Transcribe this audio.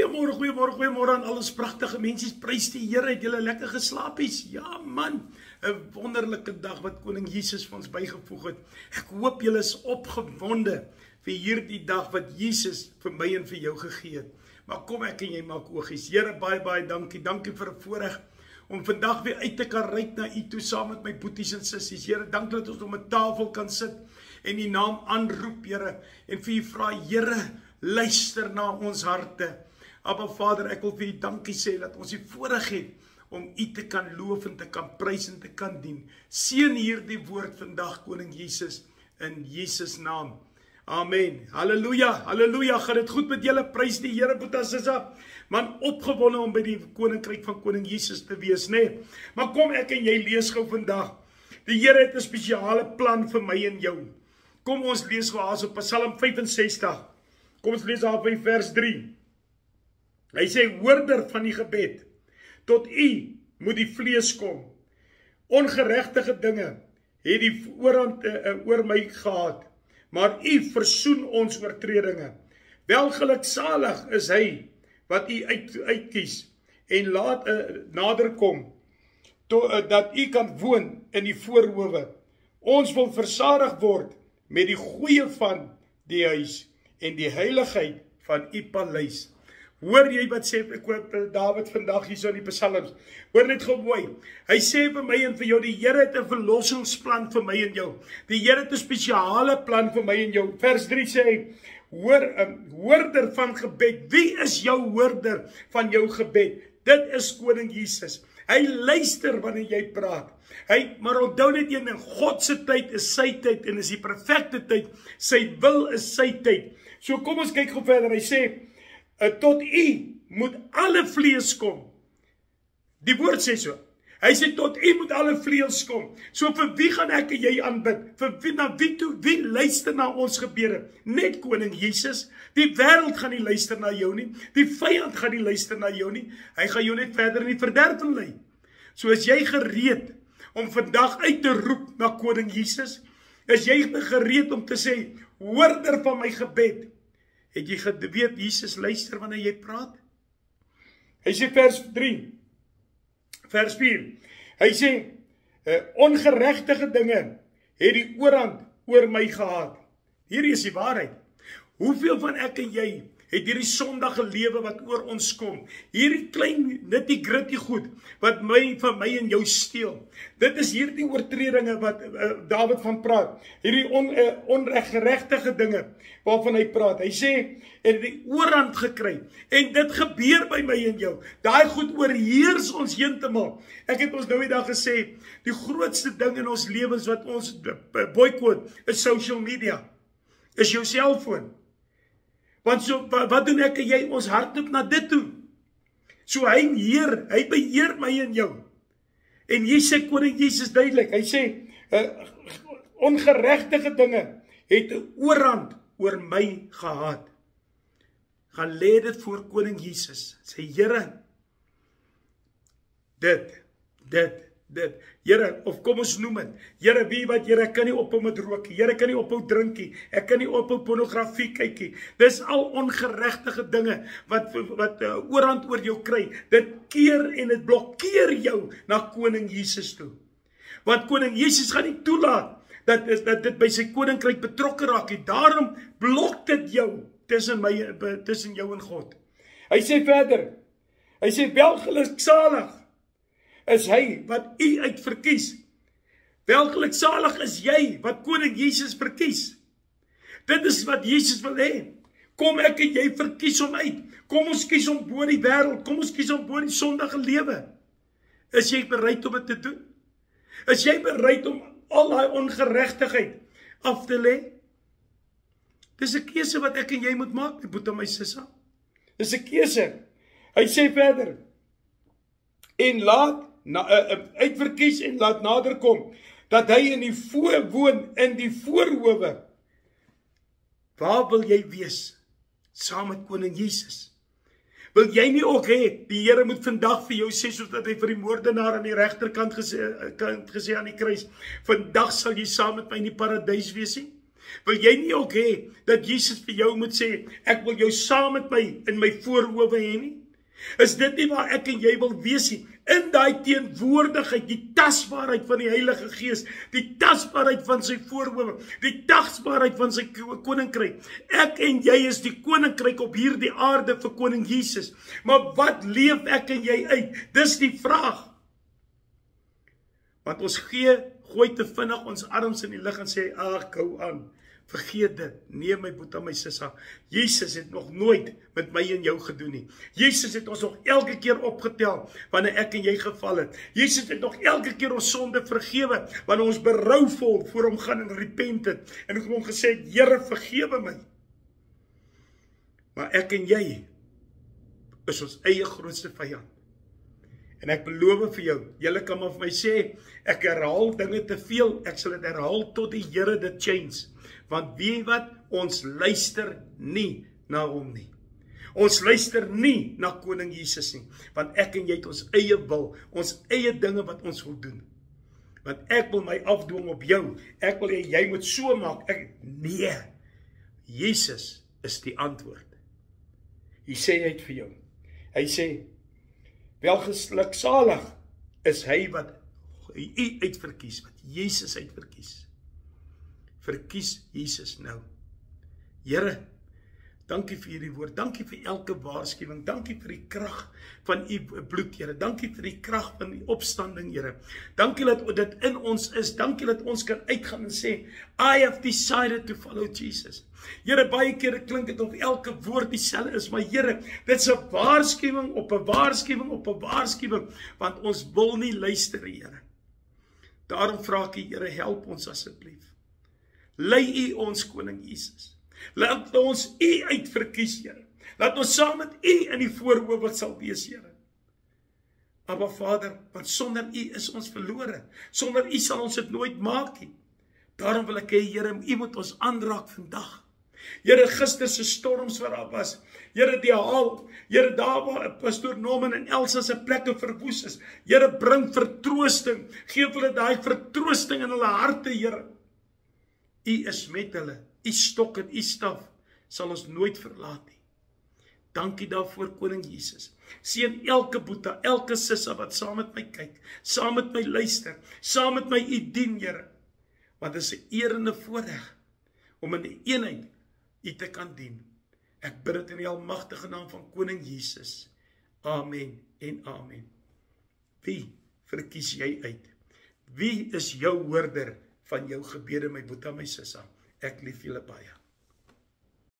Goeiemôre aan alles pragtige mense. Prys die Here, het julle lekker geslaapies? Ja man, 'n wonderlike dag wat Koning Jesus vir ons bygevoeg het. Ek hoop julle is opgewonde vir hierdie dag wat Jesus vir my en vir jou gegee het. Maar kom ek en jy maak oogies. Here, baie dankie. Dankie vir 'n voorreg om vandag weer uit te kan reik na U toe saam met my boeties en sissies. Here, dankie dat ons om 'n tafel kan sit en U naam aanroep, Here, en vir U vra, Here, luister na ons harte. Abba Vader, ek wil vir U dankie sê dat ons die voorreg het om U te kan loof en te kan prys en te kan dien. Seën hierdie woord vandag, Koning Jesus, in Jesus naam. Amen. Halleluja, halleluja. Gaan dit goed met julle? Prys die Here, Boetasissa. Man, opgewonde om by die koninkryk van Koning Jesus te wees, né? Maar kom ek en jy lees gou vandag. Die Here het 'n spesiale plan vir my en jou. Kom ons lees gou op Psalm 65. Kom ons lees daar by vers 3. Hy sê, hoorder van die gebed, tot U moet die vlees kom. Ongeregtige dinge het die oorhand oor my gehad, maar U versoen ons oortredinge. Welgeluksalig is hy wat U uitkies en laat nader kom, dat U kan woon in die voorhowe. Ons wil versadig word met die goeie van die huis en die heiligheid van U paleis. Hoor jy wat sê Dawid vandag hier so in die Psalms? Hoor net gou mooi. Hy sê vir my en vir jou, die Here het 'n verlossingsplan vir my en jou. Die Here het 'n spesiale plan vir my en jou. Vers 3 sê hy, hoorder van gebed. Wie is jou hoorder van jou gebed? Dit is Koning Jesus. Hy luister wanneer jy praat. Maar onthou net een ding, God se tyd is sy tyd en is die perfekte tyd. Sy wil is sy tyd. So kom ons kyk gou verder. Hy sê, tot U moet alle vlees kom. Die woord sê so. Hy sê, tot U moet alle vlees kom. So vir wie gaan ek en jy aanbid? Vir wie, na wie toe? Wie luister na ons gebede? Net Koning Jesus. Die wêreld gaan nie luister na jou nie. Die vyand gaan nie luister na jou nie. Hy gaan jou net verder in die verderf lei. So is jy gereed om vandag uit te roep na Koning Jesus? Is jy gereed om te sê, hoorder van my gebed? Het jy geweet Jesus luister wanneer jy praat? Hy sê vers 3, vers 4. Hy sê, ongeregtige dinge het die oorhand oor my gehad. Hierdie is die waarheid. Hoeveel van ek en jy het hierdie sondige lewe wat oor ons kom? Hierdie klein nitty-gritty goed wat van my en jou steel. Dit is hierdie oortredinge wat Dawid van praat. Hierdie onreggerechtige dinge waarvan hy praat. Hy sê, het die oorhand gekry. En dit gebeur by my en jou. Daai goed oorheers ons heeltemal. Ek het ons nou die dag gesê, die grootste ding in ons lewens wat ons boycott is social media. Is jou selfoon. Want so, wat doen ek en jy? Ons hardloop na dit toe. So hy beheer my en jou. En jy sê Koning Jesus duidelik, hy sê, ongeregtige dinge het 'n oorhand oor my gehad. Gaan lê dit voor Koning Jesus. Sê, Here, dit. Here, of kom ons noem dit. Here, wie wat, Here, ek kan nie ophou met rook. Here, ek kan nie ophou drinkie. Ek kan nie ophou pornografie kykie. Dis al ongeregtige dinge wat oorhand oor jou kry. Dit keer en dit blokkeer jou na Koning Jesus toe. Want Koning Jesus gaan nie toelaat dat dit by sy koninkryk betrokke raak nie. Daarom blok dit jou tussen jou en God. Hy sê verder. Hy sê, welgeluksalig is hy wat U uitverkies. Welgeluksalig is jy wat Koning Jesus verkies. Dit is wat Jesus wil hê. Kom ek en jy verkies hom uit. Kom ons kies hom bo die wêreld. Kom ons kies hom bo die sondige lewe. Is jy bereid om dit te doen? Is jy bereid om al daai ongeregtigheid af te lê? Dis 'n keuse wat ek en jy moet maak, my boetie, my sissa. Dis 'n keuse. Hy sê verder, en laat uitverkies en laat nader kom, dat hy in die woon in die voorhowe. Waar wil jy wees? Saam met Koning Jesus. Wil jy nie ook hê, die Here moet vandag vir jou sê, soos dat hy vir die moordenaar aan die regterkant gesê aan die kruis, vandag sal jy saam met my in die paradys wees nie? Wil jy nie ook hê dat Jesus vir jou moet sê, ek wil jou saam met my in my voorhoewe hê nie? Is dit nie waar ek en jy wil wees nie? In daai teenwoordigheid, die tasbaarheid van die Heilige Gees, die tasbaarheid van sy voorhoewe, die tasbaarheid van sy koninkryk. Ek en jy is die koninkryk op hierdie aarde vir koning Jesus. Maar wat leef ek en jy uit? Dis die vraag. Want ons gooi te vinnig ons arms in die lug en sê, ag, hou aan. Vergeet dit. Nee, my boetie, my sissa. Jesus het nog nooit met my en jou gedoen nie. Jesus het ons nog elke keer opgetel wanneer ek en jy geval het. Jesus het nog elke keer ons sonde vergewe wanneer ons berouvol voor hom gaan en repent het. En ek het hom gesê, Here, vergewe my. Maar ek en jy is ons eie grootste vyand. En ek beloof vir jou, julle kan maar vir my sê, ek herhaal dinge te veel, ek sal dit herhaal tot die Here dit change. Want weet wat, ons luister nie na hom nie. Ons luister nie na koning Jesus nie. Want ek en jy het ons eie wil, ons eie dinge wat ons wil doen. Want ek wil my afdwing op jou. Ek wil hê jy moet so maak. Nee, Jesus is die antwoord. Hy sê uit vir jou. Hy sê, welgeluksalig is hy wat u uitverkies, wat Jesus uitverkies. Verkies Jesus nou. Here, dankie vir hierdie woord, dankie vir elke waarskuwing, dankie vir die krag van u bloed, Here, dankie vir die krag van die opstanding, Here. Dankie dat dit in ons is, dankie dat ons kan uitgaan en sê, I have decided to follow Jesus. Here, baie kere klink dit of elke woord dieselfde is, maar Here, dit is 'n waarskuwing op 'n waarskuwing op 'n waarskuwing, want ons wil nie luister, Here. Daarom vra ek, Here, help ons asseblief. Lei u ons koning Jesus. Laat ons u uitverkies, Here. Laat ons saam met u in die voorhoewe sal wees, Here. Maar Vader, want sonder u is ons verlore. Sonder u sal ons dit nooit maak nie. Daarom wil ek hê, Here, u moet ons aanraak vandag. Here, gister se storms wat daar was. Here, die haal. Here, daar waar pastoor Norman en Elsa se plekke verwoes is. Here, bring vertroosting. Geef hulle daai vertroosting in hulle harte, Here. U is met hulle. U stok en u staf sal ons nooit verlaat nie. Dankie daarvoor, koning Jesus. Seën elke boeta, elke sissa wat saam met my kyk, saam met my luister, saam met my u dien, Here. Want dit is 'n eer en 'n voorreg om in die eenheid u te kan dien. Ek bid dit in die almagtige naam van koning Jesus. Amen en amen. Wie verkies jy uit? Wie is jou hoorder van jou gebede, my boeta, my sissa? Ek lief julle baie.